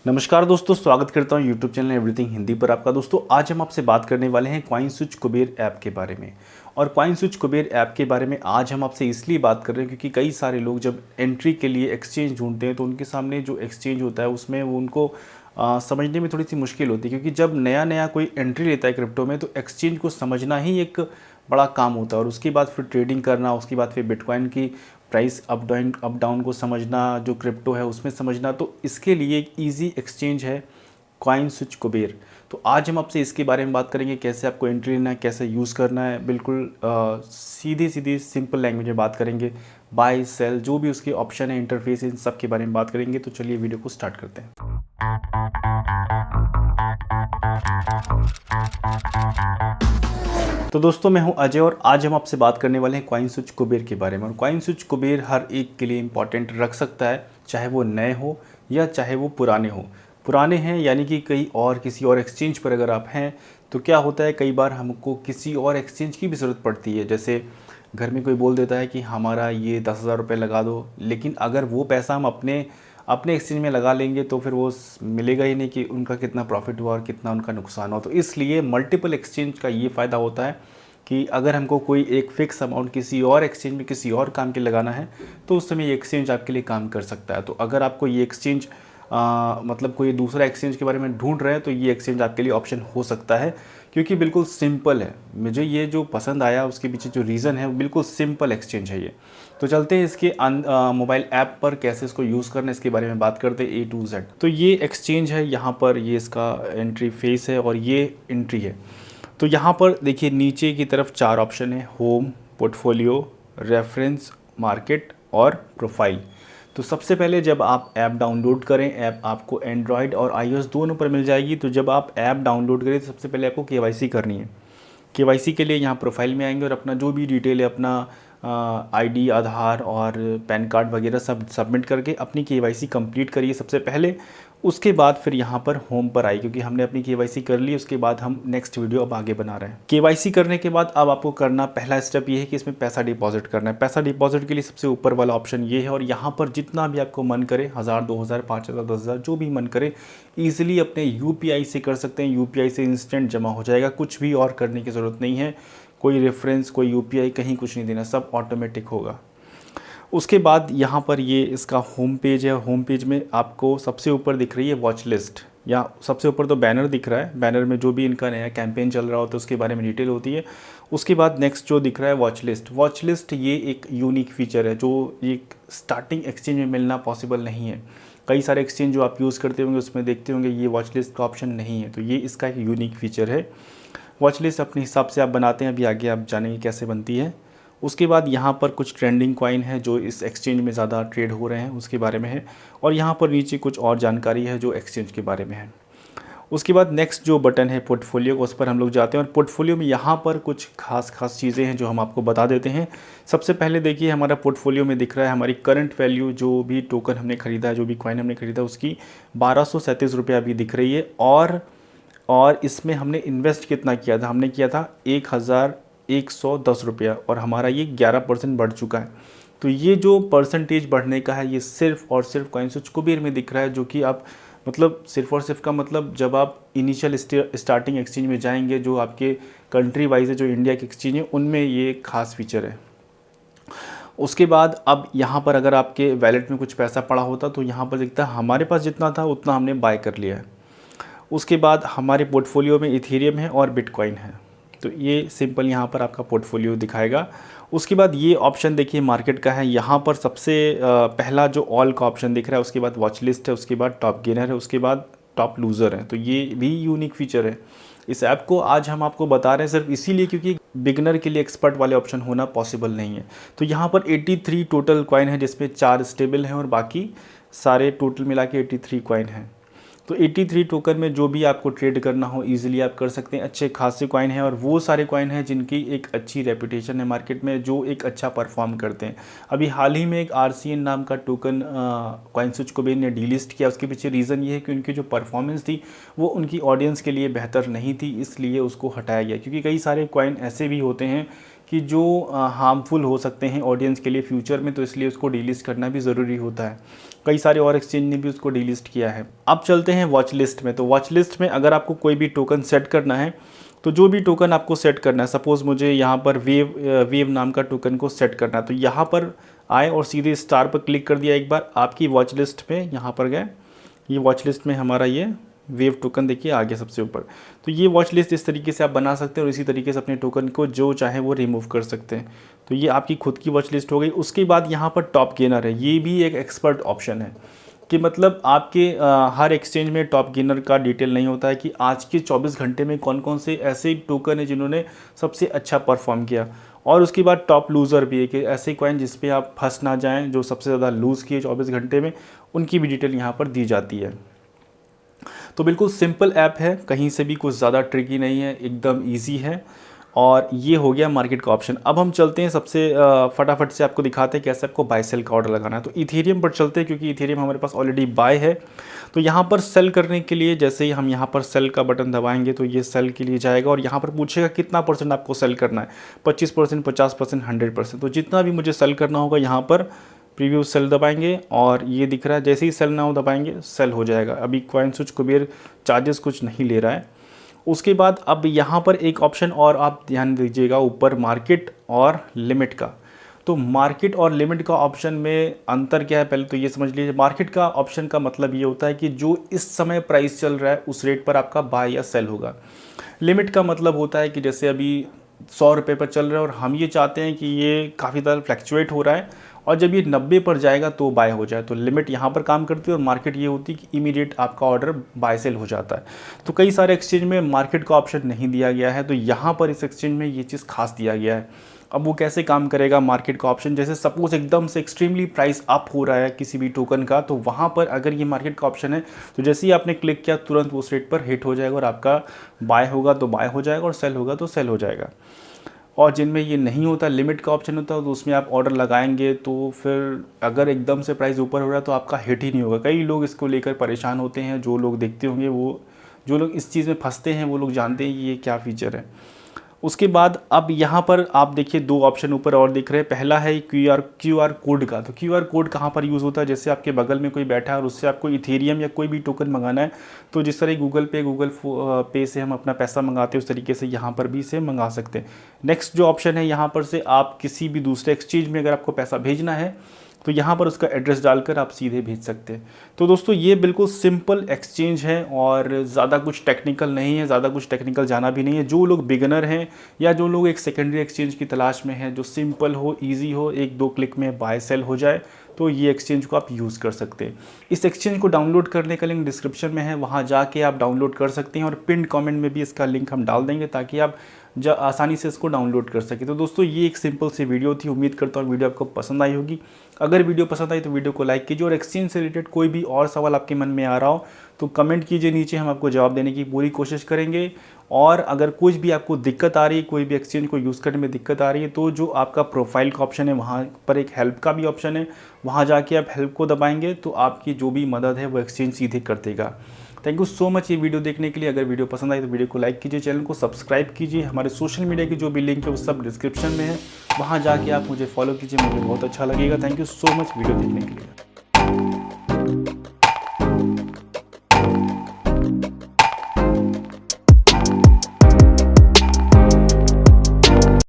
नमस्कार दोस्तों, स्वागत करता हूं यूट्यूब चैनल एवरीथिंग हिंदी पर आपका। दोस्तों आज हम आपसे बात करने वाले हैं कॉइनस्विच कुबेर ऐप के बारे में। और कॉइनस्विच कुबेर ऐप के बारे में आज हम आपसे इसलिए बात कर रहे हैं क्योंकि कई सारे लोग जब एंट्री के लिए एक्सचेंज ढूंढते हैं तो उनके सामने जो एक्सचेंज होता है उसमें वो उनको समझने में थोड़ी सी मुश्किल होती है, क्योंकि जब नया नया कोई एंट्री लेता है क्रिप्टो में तो एक्सचेंज को समझना ही एक बड़ा काम होता है। और उसके बाद फिर ट्रेडिंग करना, उसके बाद फिर बिटकॉइन की प्राइस अप डाउन को समझना, जो क्रिप्टो है उसमें समझना, तो इसके लिए एक ईजी एक्सचेंज है कॉइनस्विच कुबेर। तो आज हम आपसे इसके बारे में बात करेंगे, कैसे आपको एंट्री लेना है, कैसे यूज़ करना है, बिल्कुल सीधी सीधी सिंपल लैंग्वेज में बात करेंगे। बाय सेल जो भी उसके ऑप्शन है, इंटरफेस, इन सब के बारे में बात करेंगे। तो चलिए वीडियो को स्टार्ट करते हैं। तो दोस्तों मैं हूं अजय और आज हम आपसे बात करने वाले हैं कॉइनस्विच कुबेर के बारे में। और कॉइनस्विच कुबेर हर एक के लिए इंपॉर्टेंट रख सकता है, चाहे वो नए हो या चाहे वो पुराने हो। पुराने हैं यानी कि किसी और एक्सचेंज पर अगर आप हैं तो क्या होता है, कई बार हमको किसी और एक्सचेंज की भी ज़रूरत पड़ती है। जैसे घर में कोई बोल देता है कि हमारा ये 10,000 रुपये लगा दो, लेकिन अगर वो पैसा हम अपने अपने एक्सचेंज में लगा लेंगे तो फिर वो मिलेगा ही नहीं कि उनका कितना प्रॉफिट हुआ और कितना उनका नुकसान हुआ। तो इसलिए मल्टीपल एक्सचेंज का ये फ़ायदा होता है कि अगर हमको कोई एक फ़िक्स अमाउंट किसी और एक्सचेंज में किसी और काम के लगाना है तो उस समय ये एक्सचेंज आपके लिए काम कर सकता है। तो अगर आपको ये एक्सचेंज मतलब कोई दूसरा एक्सचेंज के बारे में ढूंढ रहे हैं तो ये एक्सचेंज आपके लिए ऑप्शन हो सकता है, क्योंकि बिल्कुल सिंपल है। मुझे ये जो पसंद आया उसके पीछे जो रीज़न है वो बिल्कुल सिंपल एक्सचेंज है ये। तो चलते हैं इसके मोबाइल ऐप पर कैसे इसको यूज़ करना है इसके बारे में बात करते हैं A to Z। तो ये एक्सचेंज है, यहाँ पर ये इसका एंट्री फेस है और ये एंट्री है। तो यहाँ पर देखिए नीचे की तरफ 4 ऑप्शन है, होम, पोर्टफोलियो, रेफरेंस, मार्केट और प्रोफाइल। तो सबसे पहले जब आप ऐप डाउनलोड करें, ऐप आपको एंड्रॉयड और iOS दोनों पर मिल जाएगी। तो जब आप ऐप डाउनलोड करें तो सबसे पहले आपको KYC करनी है। KYC के लिए यहाँ प्रोफाइल में आएंगे और अपना जो भी डिटेल है, अपना ID, आधार और पैन कार्ड वगैरह सब सबमिट करके अपनी KYC कंप्लीट करिए सबसे पहले। उसके बाद फिर यहाँ पर होम पर आई, क्योंकि हमने अपनी KYC कर ली। उसके बाद हम नेक्स्ट वीडियो अब आगे बना रहे हैं। KYC करने के बाद अब आपको करना पहला स्टेप ये है कि इसमें पैसा डिपॉजिट करना है। पैसा डिपॉजिट के लिए सबसे ऊपर वाला ऑप्शन ये है और यहाँ पर जितना भी आपको मन करे, 1000, 2000, 5000, 10,000 जो भी मन करे, ईजिली अपने UPI से कर सकते हैं। UPI से इंस्टेंट जमा हो जाएगा, कुछ भी और करने की ज़रूरत नहीं है। कोई रेफरेंस, कोई UPI कहीं कुछ नहीं देना, सब ऑटोमेटिक होगा। उसके बाद यहाँ पर ये इसका होम पेज है। होम पेज में आपको सबसे ऊपर दिख रही है वॉच लिस्ट, या सबसे ऊपर तो बैनर दिख रहा है। बैनर में जो भी इनका नया कैंपेन चल रहा होता है उसके बारे में डिटेल होती है। उसके बाद नेक्स्ट जो दिख रहा है वॉच लिस्ट। वॉच लिस्ट ये एक यूनिक फीचर है जो एक स्टार्टिंग एक्सचेंज में मिलना पॉसिबल नहीं है। कई सारे एक्सचेंज जो आप यूज़ करते होंगे उसमें देखते होंगे ये वॉच लिस्ट का ऑप्शन नहीं है। तो ये इसका एक यूनिक फीचर है। वॉच लिस्ट अपने हिसाब से आप बनाते हैं, अभी आगे आप जानेंगे कैसे बनती है। उसके बाद यहाँ पर कुछ ट्रेंडिंग कॉइन है जो इस एक्सचेंज में ज़्यादा ट्रेड हो रहे हैं, उसके बारे में है। और यहाँ पर नीचे कुछ और जानकारी है जो एक्सचेंज के बारे में है। उसके बाद नेक्स्ट जो बटन है पोर्टफोलियो, उस पर हम लोग जाते हैं। और पोर्टफोलियो में यहाँ पर कुछ खास चीज़ें हैं जो हम आपको बता देते हैं। सबसे पहले देखिए हमारा पोर्टफोलियो में दिख रहा है हमारी करंट वैल्यू, जो भी टोकन हमने ख़रीदा है, जो भी कॉइन हमने ख़रीदा, उसकी 1237 रुपये अभी दिख रही है। और इसमें हमने इन्वेस्ट कितना किया था, हमने किया था 1110 रुपया, और हमारा ये 11% बढ़ चुका है। तो ये जो परसेंटेज बढ़ने का है ये सिर्फ और सिर्फ कॉइनस्विच कुबेर में दिख रहा है, जो कि आप मतलब सिर्फ और सिर्फ का मतलब जब आप इनिशियल स्टार्टिंग एक्सचेंज में जाएंगे, जो आपके कंट्री वाइज है, जो इंडिया के एक्सचेंज है, उनमें ये खास फीचर है। उसके बाद अब यहाँ पर अगर आपके वैलेट में कुछ पैसा पड़ा होता तो यहाँ पर दिखता है हमारे पास जितना था उतना हमने बाय कर लिया है। उसके बाद हमारे पोर्टफोलियो में इथेरियम है और बिटकॉइन है। तो ये सिंपल यहाँ पर आपका पोर्टफोलियो दिखाएगा। उसके बाद ये ऑप्शन देखिए मार्केट का है। यहाँ पर सबसे पहला जो ऑल का ऑप्शन दिख रहा है, उसके बाद वॉच लिस्ट है, उसके बाद टॉप गेनर है, उसके बाद टॉप लूज़र है। तो ये भी यूनिक फीचर है। इस ऐप को आज हम आपको बता रहे हैं सिर्फ इसीलिए क्योंकि बिगनर के लिए एक्सपर्ट वाले ऑप्शन होना पॉसिबल नहीं है। तो यहाँ पर 83 टोटल कॉइन है, जिसमें 4 स्टेबल हैं और बाकी सारे टोटल मिला के 83 कॉइन हैं। तो 83 टोकन में जो भी आपको ट्रेड करना हो ईजिली आप कर सकते हैं। अच्छे खासे कॉइन हैं और वो सारे कॉइन हैं जिनकी एक अच्छी रेपुटेशन है मार्केट में, जो एक अच्छा परफॉर्म करते हैं। अभी हाल ही में एक RCN नाम का टोकन कॉइनस्विच कुबेर ने डीलिस्ट किया। उसके पीछे रीज़न ये है कि उनकी जो परफॉर्मेंस थी वो उनकी ऑडियंस के लिए बेहतर नहीं थी, इसलिए उसको हटाया गया। क्योंकि कई सारे कॉइन ऐसे भी होते हैं कि जो हार्मफुल हो सकते हैं ऑडियंस के लिए फ्यूचर में, तो इसलिए उसको डीलिस्ट करना भी ज़रूरी होता है। कई सारे और एक्सचेंज ने भी उसको डीलिस्ट किया है। अब चलते हैं वॉच लिस्ट में। तो वॉच लिस्ट में अगर आपको कोई भी टोकन सेट करना है, तो जो भी टोकन आपको सेट करना है, सपोज़ मुझे यहाँ पर वेव नाम का टोकन को सेट करना है, तो यहाँ पर आए और सीधे स्टार पर क्लिक कर दिया एक बार, आपकी वॉच लिस्ट में यहाँ पर गए। ये वॉच लिस्ट में हमारा ये वेव टोकन देखिए आ गया सबसे ऊपर। तो ये वॉच लिस्ट इस तरीके से आप बना सकते हैं और इसी तरीके से अपने टोकन को जो चाहे वो रिमूव कर सकते हैं। तो ये आपकी खुद की वॉच लिस्ट हो गई। उसके बाद यहाँ पर टॉप गेनर है, ये भी एक एक्सपर्ट ऑप्शन है कि मतलब आपके हर एक्सचेंज में टॉप गेनर का डिटेल नहीं होता है कि आज के 24 घंटे में कौन कौन से ऐसे टोकन है जिन्होंने सबसे अच्छा परफॉर्म किया। और उसके बाद टॉप लूज़र भी है कि ऐसे कॉइन जिस पे आप फंस ना जाएं, जो सबसे ज़्यादा लूज़ किए 24 घंटे में, उनकी भी डिटेल यहाँ पर दी जाती है। तो बिल्कुल सिंपल ऐप है, कहीं से भी कुछ ज़्यादा ट्रिकी नहीं है, एकदम ईजी है। और ये हो गया मार्केट का ऑप्शन। अब हम चलते हैं सबसे फटाफट से आपको दिखाते हैं कैसे आपको बाय सेल का ऑर्डर लगाना है। तो इथेरियम पर चलते हैं क्योंकि इथेरियम हमारे पास ऑलरेडी बाय है। तो यहाँ पर सेल करने के लिए जैसे ही हम यहाँ पर सेल का बटन दबाएंगे तो ये सेल के लिए जाएगा और यहाँ पर पूछेगा कितना परसेंट आपको सेल करना है, 25%, 50%, 100%। तो जितना भी मुझे सेल करना होगा यहाँ पर प्रीव्यू सेल दबाएंगे और ये दिख रहा है, जैसे ही सेल नाउ दबाएंगे सेल हो जाएगा। अभी कॉइनस्विच कुबेर चार्जेस कुछ नहीं ले रहा है। उसके बाद अब यहाँ पर एक ऑप्शन और आप ध्यान दीजिएगा ऊपर, मार्केट और लिमिट का। तो मार्केट और लिमिट का ऑप्शन में अंतर क्या है, पहले तो ये समझ लीजिए। मार्केट का ऑप्शन का मतलब ये होता है कि जो इस समय प्राइस चल रहा है उस रेट पर आपका बाय या सेल होगा। लिमिट का मतलब होता है कि जैसे अभी 100 रुपये पर चल रहा है और हम ये चाहते हैं कि ये काफ़ी ज़्यादा फ्लैक्चुएट हो रहा है और जब ये 90 पर जाएगा तो बाय हो जाए। तो लिमिट यहाँ पर काम करती है और मार्केट ये होती है कि इमीडिएट आपका ऑर्डर बाय सेल हो जाता है। तो कई सारे एक्सचेंज में मार्केट का ऑप्शन नहीं दिया गया है, तो यहाँ पर इस एक्सचेंज में ये चीज़ खास दिया गया है। अब वो कैसे काम करेगा मार्केट का ऑप्शन, जैसे सपोज एकदम से एक्सट्रीमली प्राइस अप हो रहा है किसी भी टोकन का, तो वहाँ पर अगर ये मार्केट का ऑप्शन है तो जैसे ही आपने क्लिक किया तुरंत उस रेट पर हिट हो जाएगा और आपका बाय होगा तो बाय हो जाएगा और सेल होगा तो सेल हो जाएगा। और जिनमें ये नहीं होता, लिमिट का ऑप्शन होता है, तो उसमें आप ऑर्डर लगाएंगे तो फिर अगर एकदम से प्राइस ऊपर हो रहा है तो आपका हिट ही नहीं होगा। कई लोग इसको लेकर परेशान होते हैं, जो लोग देखते होंगे वो, जो लोग इस चीज़ में फंसते हैं वो लोग जानते हैं ये क्या फ़ीचर है। उसके बाद अब यहाँ पर आप देखिए दो ऑप्शन ऊपर और दिख रहे हैं। पहला है क्यूआर कोड का। तो क्यूआर कोड कहाँ पर यूज़ होता है, जैसे आपके बगल में कोई बैठा है और उससे आपको इथेरियम या कोई भी टोकन मंगाना है, तो जिस तरह गूगल पे से हम अपना पैसा मंगाते हैं उस तरीके से यहाँ पर भी इसे मंगा सकते हैं। नेक्स्ट जो ऑप्शन है यहाँ पर से आप किसी भी दूसरे एक्सचेंज में अगर आपको पैसा भेजना है तो यहाँ पर उसका एड्रेस डालकर आप सीधे भेज सकते हैं। तो दोस्तों ये बिल्कुल सिंपल एक्सचेंज है और ज़्यादा कुछ टेक्निकल नहीं है, ज़्यादा कुछ टेक्निकल जाना भी नहीं है। जो लोग बिगिनर हैं या जो लोग एक सेकेंडरी एक्सचेंज की तलाश में हैं, जो सिंपल हो, ईजी हो, 1-2 क्लिक में बाय सेल हो जाए, तो ये एक्सचेंज को आप यूज़ कर सकते हैं। इस एक्सचेंज को डाउनलोड करने का लिंक डिस्क्रिप्शन में है, वहाँ जाके आप डाउनलोड कर सकते हैं और पिन्ड कमेंट में भी इसका लिंक हम डाल देंगे ताकि आप आसानी से इसको डाउनलोड कर सके। तो दोस्तों ये एक सिंपल सी वीडियो थी, उम्मीद करता हूँ वीडियो आपको पसंद आई होगी। अगर वीडियो पसंद आई तो वीडियो को लाइक कीजिए और एक्सचेंज से रिलेटेड कोई भी और सवाल आपके मन में आ रहा हो तो कमेंट कीजिए नीचे, हम आपको जवाब देने की पूरी कोशिश करेंगे। और अगर कुछ भी आपको दिक्कत आ रही है, कोई भी एक्सचेंज को यूज़ करने में दिक्कत आ रही है, तो जो आपका प्रोफाइल का ऑप्शन है वहाँ पर एक हेल्प का भी ऑप्शन है, वहाँ जाके आप हेल्प को दबाएंगे तो आपकी जो भी मदद है वो एक्सचेंज सीधे कर देगा। थैंक यू सो मच ये वीडियो देखने के लिए। अगर वीडियो पसंद आई तो वीडियो को लाइक कीजिए, चैनल को सब्सक्राइब कीजिए। हमारे सोशल मीडिया की जो भी लिंक है वो सब डिस्क्रिप्शन में है, वहाँ जाके आप मुझे फॉलो कीजिए, मुझे बहुत अच्छा लगेगा। Thank you so much video देखने के लिए।